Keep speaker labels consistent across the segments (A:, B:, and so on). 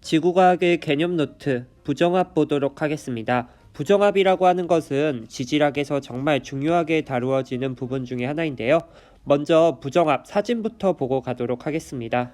A: 지구과학의 개념 노트 부정합 보도록 하겠습니다. 부정합이라고 하는 것은 지질학에서 정말 중요하게 다루어지는 부분 중에 하나인데요. 먼저 부정합 사진부터 보고 가도록 하겠습니다.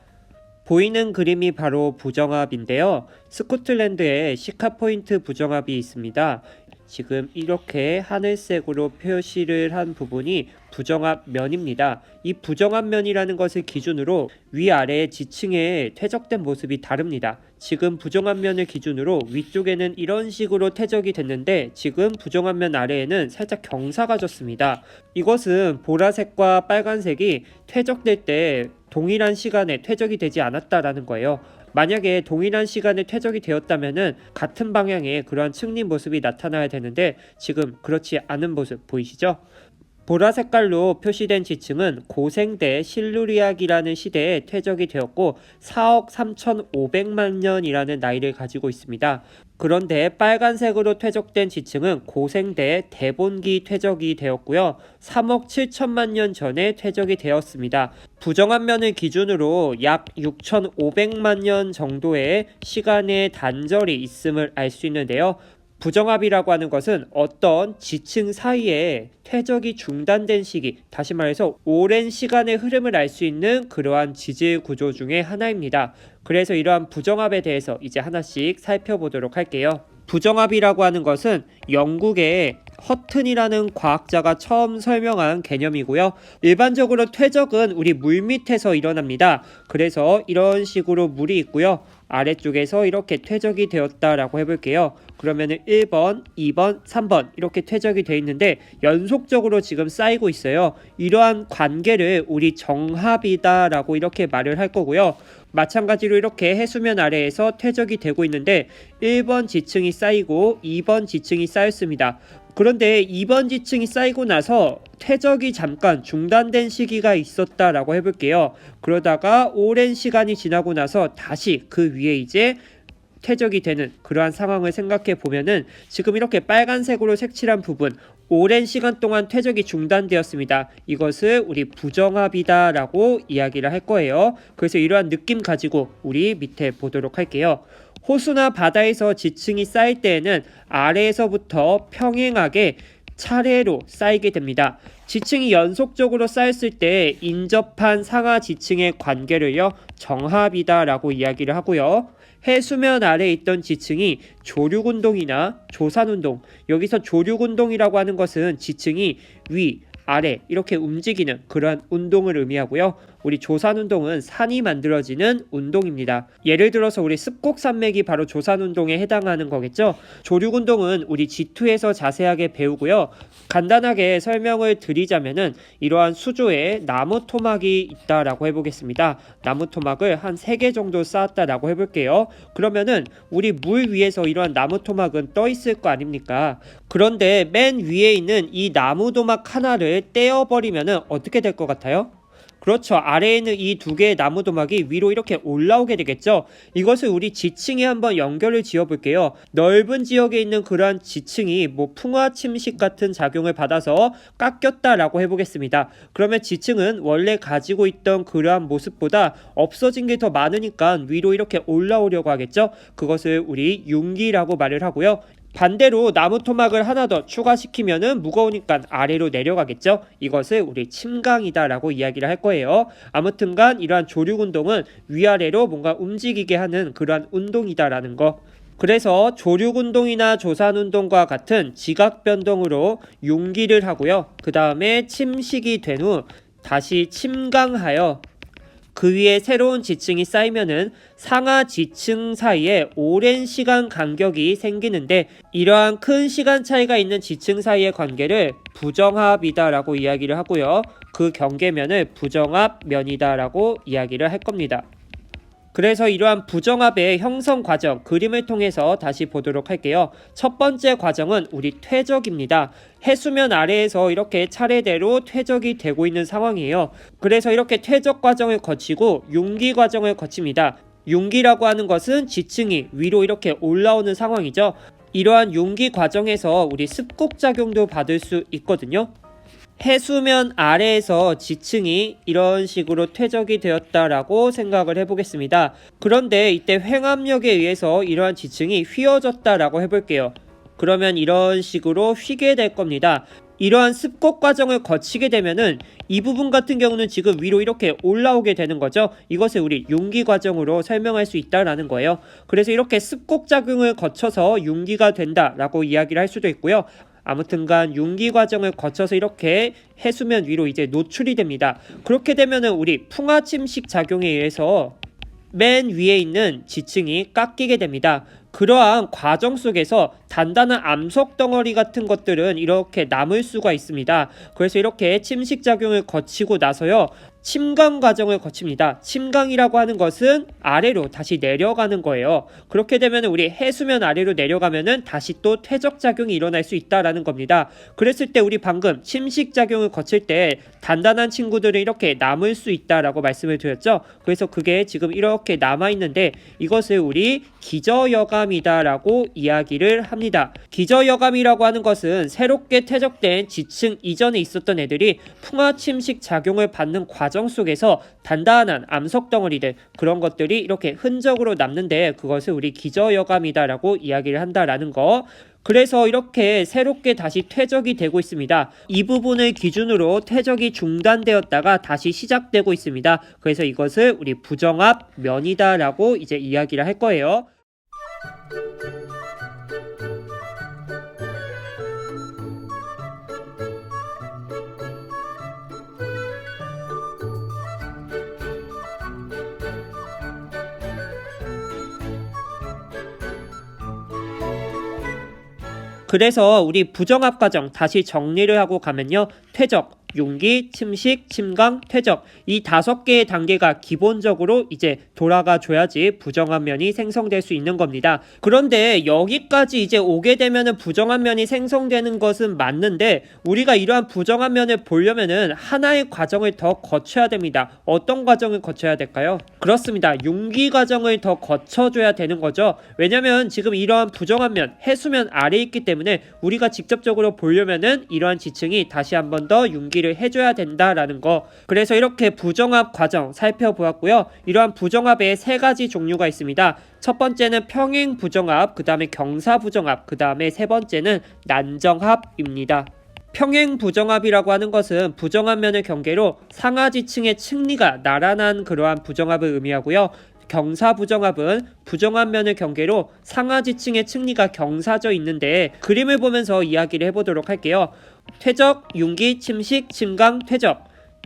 A: 보이는 그림이 바로 부정합인데요. 스코틀랜드에 시카포인트 부정합이 있습니다. 지금 이렇게 하늘색으로 표시를 한 부분이 부정합면입니다. 이 부정합면이라는 것을 기준으로 위아래 지층의 퇴적된 모습이 다릅니다. 지금 부정합면을 기준으로 위쪽에는 이런 식으로 퇴적이 됐는데 지금 부정합면 아래에는 살짝 경사가 졌습니다. 이것은 보라색과 빨간색이 퇴적될 때 동일한 시간에 퇴적이 되지 않았다라는 거예요. 만약에 동일한 시간에 퇴적이 되었다면 같은 방향의 그러한 측린 모습이 나타나야 되는데 지금 그렇지 않은 모습 보이시죠? 보라 색깔로 표시된 지층은 고생대 실루리아기라는 시대에 퇴적이 되었고 4억 3,500만 년이라는 나이를 가지고 있습니다. 그런데 빨간색으로 퇴적된 지층은 고생대 대본기 퇴적이 되었고요. 3억 7천만 년 전에 퇴적이 되었습니다. 부정합면을 기준으로 약 6,500만 년 정도의 시간의 단절이 있음을 알 수 있는데요. 부정합이라고 하는 것은 어떤 지층 사이에 퇴적이 중단된 시기, 다시 말해서 오랜 시간의 흐름을 알 수 있는 그러한 지질 구조 중에 하나입니다. 그래서 이러한 부정합에 대해서 이제 하나씩 살펴보도록 할게요. 부정합이라고 하는 것은 영국의 허튼이라는 과학자가 처음 설명한 개념이고요. 일반적으로 퇴적은 우리 물 밑에서 일어납니다. 그래서 이런 식으로 물이 있고요. 아래쪽에서 이렇게 퇴적이 되었다라고 해볼게요. 그러면은 1번, 2번, 3번 이렇게 퇴적이 되어 있는데 연속적으로 지금 쌓이고 있어요. 이러한 관계를 우리 정합이다라고 이렇게 말을 할 거고요. 마찬가지로 이렇게 해수면 아래에서 퇴적이 되고 있는데 1번 지층이 쌓이고 2번 지층이 쌓였습니다. 그런데 2번 지층이 쌓이고 나서 퇴적이 잠깐 중단된 시기가 있었다라고 해볼게요. 그러다가 오랜 시간이 지나고 나서 다시 그 위에 이제 퇴적이 되는 그러한 상황을 생각해 보면은 지금 이렇게 빨간색으로 색칠한 부분 오랜 시간 동안 퇴적이 중단되었습니다. 이것을 우리 부정합이다 라고 이야기를 할 거예요. 그래서 이러한 느낌 가지고 우리 밑에 보도록 할게요. 호수나 바다에서 지층이 쌓일 때에는 아래에서부터 평행하게 차례로 쌓이게 됩니다. 지층이 연속적으로 쌓였을 때 인접한 상하 지층의 관계를요 정합이다 라고 이야기를 하고요. 해수면 아래에 있던 지층이 조류운동이나 조산운동, 여기서 조류운동이라고 하는 것은 지층이 위, 아래 이렇게 움직이는 그러한 운동을 의미하고요. 우리 조산운동은 산이 만들어지는 운동입니다. 예를 들어서 우리 습곡산맥이 바로 조산운동에 해당하는 거겠죠. 조류운동은 우리 G2에서 자세하게 배우고요. 간단하게 설명을 드리자면은 이러한 수조에 나무 토막이 있다라고 해보겠습니다. 나무 토막을 한 3개 정도 쌓았다라고 해볼게요. 그러면은 우리 물 위에서 이러한 나무 토막은 떠 있을 거 아닙니까? 그런데 맨 위에 있는 이 나무 토막 하나를 떼어버리면은 어떻게 될 것 같아요? 그렇죠. 아래에 있는 이 2개의 나무 도막이 위로 이렇게 올라오게 되겠죠. 이것을 우리 지층에 한번 연결을 지어 볼게요. 넓은 지역에 있는 그러한 지층이 풍화 침식 같은 작용을 받아서 깎였다라고 해보겠습니다. 그러면 지층은 원래 가지고 있던 그러한 모습보다 없어진 게 더 많으니까 위로 이렇게 올라오려고 하겠죠. 그것을 우리 융기라고 말을 하고요. 반대로 나무 토막을 하나 더 추가시키면은 무거우니까 아래로 내려가겠죠. 이것을 우리 침강이다 라고 이야기를 할 거예요. 아무튼간 이러한 조류운동은 위아래로 뭔가 움직이게 하는 그러한 운동이다 라는 거. 그래서 조류운동이나 조산운동과 같은 지각변동으로 융기를 하고요. 그 다음에 침식이 된 후 다시 침강하여 그 위에 새로운 지층이 쌓이면은 상하 지층 사이에 오랜 시간 간격이 생기는데 이러한 큰 시간 차이가 있는 지층 사이의 관계를 부정합이다 라고 이야기를 하고요. 그 경계면을 부정합면이다 라고 이야기를 할 겁니다. 그래서 이러한 부정합의 형성 과정, 그림을 통해서 다시 보도록 할게요. 첫 번째 과정은 우리 퇴적입니다. 해수면 아래에서 이렇게 차례대로 퇴적이 되고 있는 상황이에요. 그래서 이렇게 퇴적 과정을 거치고 융기 과정을 거칩니다. 융기라고 하는 것은 지층이 위로 이렇게 올라오는 상황이죠. 이러한 융기 과정에서 우리 습곡작용도 받을 수 있거든요. 해수면 아래에서 지층이 이런 식으로 퇴적이 되었다라고 생각을 해보겠습니다. 그런데 이때 횡압력에 의해서 이러한 지층이 휘어졌다라고 해볼게요. 그러면 이런 식으로 휘게 될 겁니다. 이러한 습곡 과정을 거치게 되면은 이 부분 같은 경우는 지금 위로 이렇게 올라오게 되는 거죠. 이것을 우리 융기 과정으로 설명할 수 있다라는 거예요. 그래서 이렇게 습곡 작용을 거쳐서 융기가 된다라고 이야기를 할 수도 있고요. 아무튼간 융기 과정을 거쳐서 이렇게 해수면 위로 이제 노출이 됩니다. 그렇게 되면은 우리 풍화 침식 작용에 의해서 맨 위에 있는 지층이 깎이게 됩니다. 그러한 과정 속에서 단단한 암석 덩어리 같은 것들은 이렇게 남을 수가 있습니다. 그래서 이렇게 침식 작용을 거치고 나서요, 침강 과정을 거칩니다. 침강이라고 하는 것은 아래로 다시 내려가는 거예요. 그렇게 되면 우리 해수면 아래로 내려가면은 다시 또 퇴적 작용이 일어날 수 있다라는 겁니다. 그랬을 때 우리 방금 침식 작용을 거칠 때 단단한 친구들은 이렇게 남을 수 있다라고 말씀을 드렸죠. 그래서 그게 지금 이렇게 남아 있는데 이것을 우리 기저여감이다라고 이야기를 합니다. 기저여감이라고 하는 것은 새롭게 퇴적된 지층 이전에 있었던 애들이 풍화 침식 작용을 받는 과정 속에서 단단한 암석 덩어리들, 그런 것들이 이렇게 흔적으로 남는데 그것을 우리 기저여감이다라고 이야기를 한다라는 거. 그래서 이렇게 새롭게 다시 퇴적이 되고 있습니다. 이 부분을 기준으로 퇴적이 중단되었다가 다시 시작되고 있습니다. 그래서 이것을 우리 부정압 면이다라고 이제 이야기를 할 거예요. 그래서 우리 부정압 과정 다시 정리를 하고 가면요, 퇴적, 융기, 침식, 침강, 퇴적, 이 5개의 단계가 기본적으로 이제 돌아가 줘야지 부정압 면이 생성될 수 있는 겁니다. 그런데 여기까지 이제 오게 되면은 부정압 면이 생성되는 것은 맞는데 우리가 이러한 부정압 면을 보려면은 하나의 과정을 더 거쳐야 됩니다. 어떤 과정을 거쳐야 될까요? 그렇습니다. 융기 과정을 더 거쳐줘야 되는 거죠. 왜냐면 지금 이러한 부정압 면, 해수면 아래에 있기 때문에 우리가 직접적으로 보려면은 이러한 지층이 다시 한 번 더 융기를 해줘야 된다라는 거. 그래서 이렇게 부정압 과정 살펴보았고요. 이러한 부정압에 3가지 종류가 있습니다. 첫 번째는 평행 부정압, 그 다음에 경사 부정압, 그 다음에 3번째는 난정압입니다. 평행 부정압이라고 하는 것은 부정압 면의 경계로 상하지층의 층리가 나란한 그러한 부정압을 의미하고요. 경사 부정압은 부정압 면의 경계로 상하지층의 층리가 경사져 있는데 그림을 보면서 이야기를 해보도록 할게요. 퇴적, 융기, 침식, 침강, 퇴적.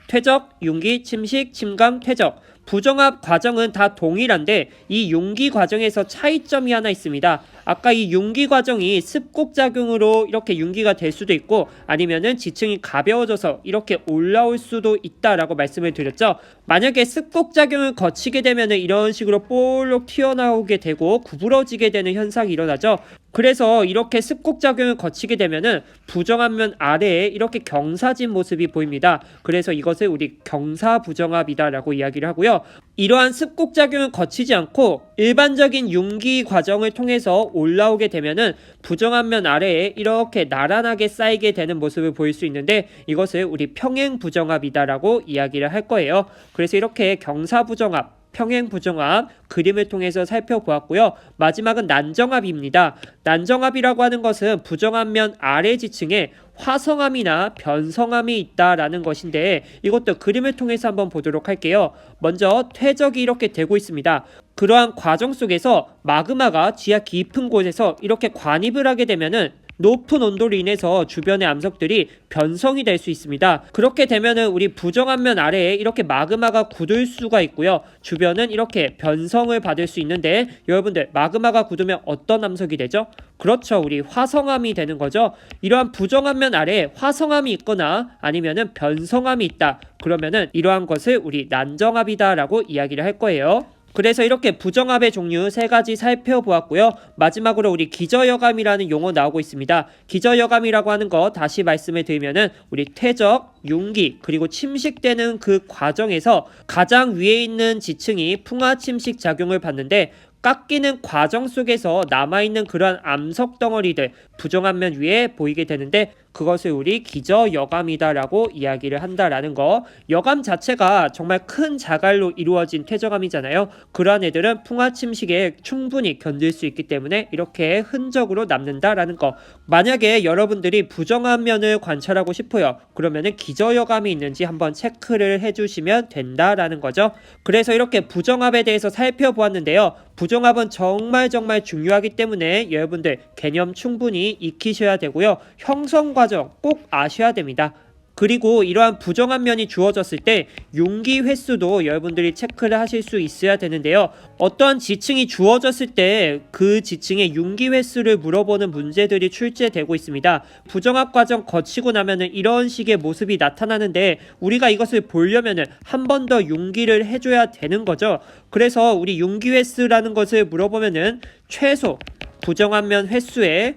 A: 퇴적, 융기, 침식, 침강, 퇴적. 부정압 과정은 다 동일한데 이 융기 과정에서 차이점이 하나 있습니다. 아까 이 융기 과정이 습곡 작용으로 이렇게 융기가 될 수도 있고 아니면은 지층이 가벼워져서 이렇게 올라올 수도 있다라고 말씀을 드렸죠. 만약에 습곡 작용을 거치게 되면은 이런 식으로 볼록 튀어나오게 되고 구부러지게 되는 현상이 일어나죠. 그래서 이렇게 습곡 작용을 거치게 되면은 부정압 면 아래에 이렇게 경사진 모습이 보입니다. 그래서 이것을 우리 경사 부정압이다라고 이야기를 하고요. 이러한 습곡 작용을 거치지 않고 일반적인 융기 과정을 통해서 올라오게 되면은 부정압 면 아래에 이렇게 나란하게 쌓이게 되는 모습을 보일 수 있는데 이것을 우리 평행 부정압이다라고 이야기를 할 거예요. 그래서 이렇게 경사 부정압, 평행 부정압 그림을 통해서 살펴보았고요. 마지막은 난정압입니다. 난정압이라고 하는 것은 부정압 면 아래 지층에 화성암이나 변성암이 있다라는 것인데 이것도 그림을 통해서 한번 보도록 할게요. 먼저 퇴적이 이렇게 되고 있습니다. 그러한 과정 속에서 마그마가 지하 깊은 곳에서 이렇게 관입을 하게 되면은 높은 온도로 인해서 주변의 암석들이 변성이 될 수 있습니다. 그렇게 되면은 우리 부정압 면 아래에 이렇게 마그마가 굳을 수가 있고요. 주변은 이렇게 변성을 받을 수 있는데 여러분들 마그마가 굳으면 어떤 암석이 되죠? 그렇죠. 우리 화성암이 되는 거죠. 이러한 부정압 면 아래에 화성암이 있거나 아니면은 변성암이 있다. 그러면은 이러한 것을 우리 난정압이다라고 이야기를 할 거예요. 그래서 이렇게 부정압의 종류 3가지 살펴보았고요. 마지막으로 우리 기저여감이라는 용어 나오고 있습니다. 기저여감이라고 하는 거 다시 말씀을 드리면은 우리 퇴적, 융기 그리고 침식되는 그 과정에서 가장 위에 있는 지층이 풍화 침식 작용을 받는데 깎이는 과정 속에서 남아있는 그러한 암석 덩어리들 부정한 면 위에 보이게 되는데 그것을 우리 기저여감이다라고 이야기를 한다라는 거. 여감 자체가 정말 큰 자갈로 이루어진 퇴적암이잖아요. 그러한 애들은 풍화침식에 충분히 견딜 수 있기 때문에 이렇게 흔적으로 남는다라는 거. 만약에 여러분들이 부정한 면을 관찰하고 싶어요. 그러면은 기저여감이 있는지 한번 체크를 해주시면 된다라는 거죠. 그래서 이렇게 부정합에 대해서 살펴보았는데요. 부정합은 정말 중요하기 때문에 여러분들 개념 충분히 익히셔야 되고요. 형성 과정 꼭 아셔야 됩니다. 그리고 이러한 부정한 면이 주어졌을 때 융기 횟수도 여러분들이 체크를 하실 수 있어야 되는데요. 어떠한 지층이 주어졌을 때 그 지층의 융기 횟수를 물어보는 문제들이 출제되고 있습니다. 부정합 과정 거치고 나면은 이런 식의 모습이 나타나는데 우리가 이것을 보려면은 한 번 더 융기를 해줘야 되는 거죠. 그래서 우리 융기 횟수라는 것을 물어보면은 최소 부정한 면 횟수에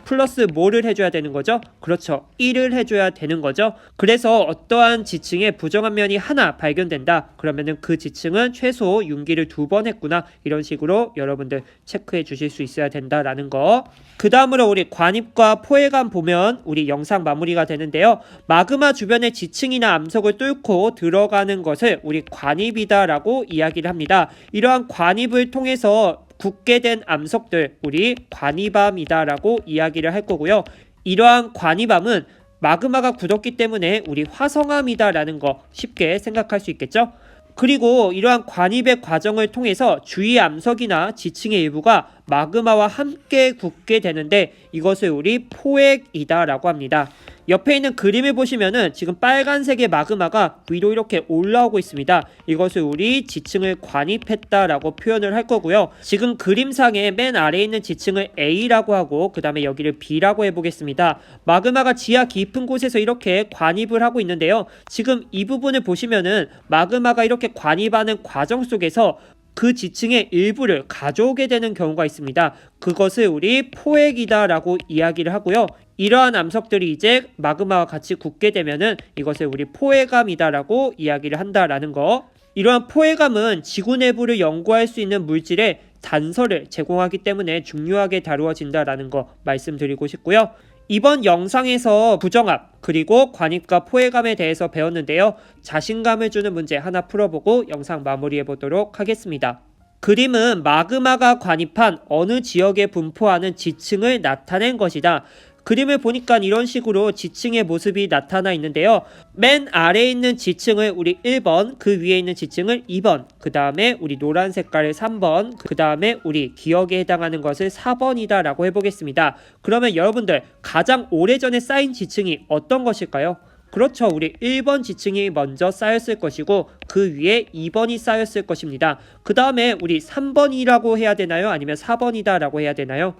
A: 플러스 뭐를 해줘야 되는 거죠? 그렇죠. 1을 해줘야 되는 거죠. 그래서 어떠한 지층에 부정한 면이 하나 발견된다. 그러면은 그 지층은 최소 융기를 2번 했구나. 이런 식으로 여러분들 체크해 주실 수 있어야 된다라는 거. 그 다음으로 우리 관입과 포획암 보면 우리 영상 마무리가 되는데요. 마그마 주변의 지층이나 암석을 뚫고 들어가는 것을 우리 관입이다라고 이야기를 합니다. 이러한 관입을 통해서 굳게 된 암석들 우리 관입암이다라고 이야기를 할 거고요. 이러한 관입암은 마그마가 굳었기 때문에 우리 화성암이다라는 거 쉽게 생각할 수 있겠죠. 그리고 이러한 관입의 과정을 통해서 주위 암석이나 지층의 일부가 마그마와 함께 굳게 되는데 이것을 우리 포획이다라고 합니다. 옆에 있는 그림을 보시면은 지금 빨간색의 마그마가 위로 이렇게 올라오고 있습니다. 이것을 우리 지층을 관입했다라고 표현을 할 거고요. 지금 그림상의 맨 아래에 있는 지층을 A라고 하고 그 다음에 여기를 B라고 해보겠습니다. 마그마가 지하 깊은 곳에서 이렇게 관입을 하고 있는데요. 지금 이 부분을 보시면은 마그마가 이렇게 관입하는 과정 속에서 그 지층의 일부를 가져오게 되는 경우가 있습니다. 그것을 우리 포획이다라고 이야기를 하고요. 이러한 암석들이 이제 마그마와 같이 굳게 되면은 이것을 우리 포획암이다라고 이야기를 한다라는 거. 이러한 포획암은 지구 내부를 연구할 수 있는 물질의 단서를 제공하기 때문에 중요하게 다루어진다라는 거 말씀드리고 싶고요. 이번 영상에서 부정합 그리고 관입과 포획암에 대해서 배웠는데요. 자신감을 주는 문제 하나 풀어보고 영상 마무리해 보도록 하겠습니다. 그림은 마그마가 관입한 어느 지역에 분포하는 지층을 나타낸 것이다. 그림을 보니까 이런 식으로 지층의 모습이 나타나 있는데요. 맨 아래에 있는 지층을 우리 1번, 그 위에 있는 지층을 2번, 그 다음에 우리 노란 색깔을 3번, 그 다음에 우리 기억에 해당하는 것을 4번이다 라고 해보겠습니다. 그러면 여러분들 가장 오래전에 쌓인 지층이 어떤 것일까요? 그렇죠. 우리 1번 지층이 먼저 쌓였을 것이고 그 위에 2번이 쌓였을 것입니다. 그 다음에 우리 3번이라고 해야 되나요? 아니면 4번이다 라고 해야 되나요?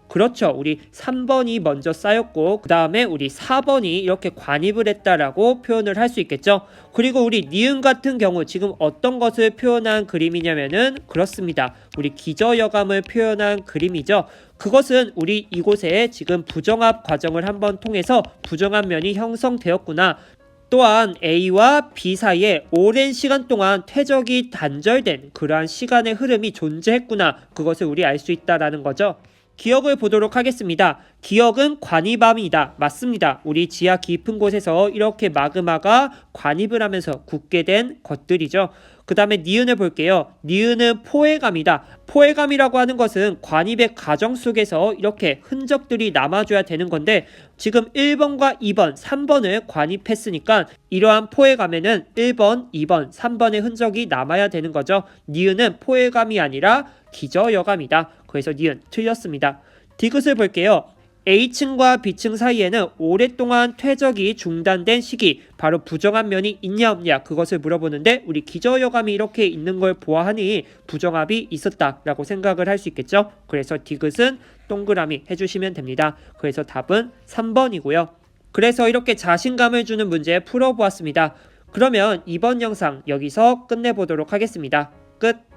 A: 그렇죠. 우리 3번이 먼저 쌓였고 그 다음에 우리 4번이 이렇게 관입을 했다라고 표현을 할 수 있겠죠. 그리고 우리 니은 같은 경우 지금 어떤 것을 표현한 그림이냐면은 그렇습니다. 우리 기저여감을 표현한 그림이죠. 그것은 우리 이곳에 지금 부정합 과정을 한번 통해서 부정한 면이 형성되었구나. 또한 A와 B 사이에 오랜 시간 동안 퇴적이 단절된 그러한 시간의 흐름이 존재했구나. 그것을 우리 알 수 있다라는 거죠. 기억을 보도록 하겠습니다. 기억은 관입암이다. 맞습니다. 우리 지하 깊은 곳에서 이렇게 마그마가 관입을 하면서 굳게 된 것들이죠. 그 다음에 니은을 볼게요. 니은은 포획암이다. 포획암이라고 하는 것은 관입의 과정 속에서 이렇게 흔적들이 남아줘야 되는 건데 지금 1번과 2번, 3번을 관입했으니까 이러한 포획암에는 1번, 2번, 3번의 흔적이 남아야 되는 거죠. 니은은 포획암이 아니라 기저여감이다. 그래서 니은 틀렸습니다. 디귿을 볼게요. A층과 B층 사이에는 오랫동안 퇴적이 중단된 시기 바로 부정한 면이 있냐 없냐 그것을 물어보는데 우리 기저여감이 이렇게 있는 걸 보아하니 부정합이 있었다라고 생각을 할 수 있겠죠. 그래서 디귿은 동그라미 해주시면 됩니다. 그래서 답은 3번이고요. 그래서 이렇게 자신감을 주는 문제 풀어보았습니다. 그러면 이번 영상 여기서 끝내보도록 하겠습니다. 끝.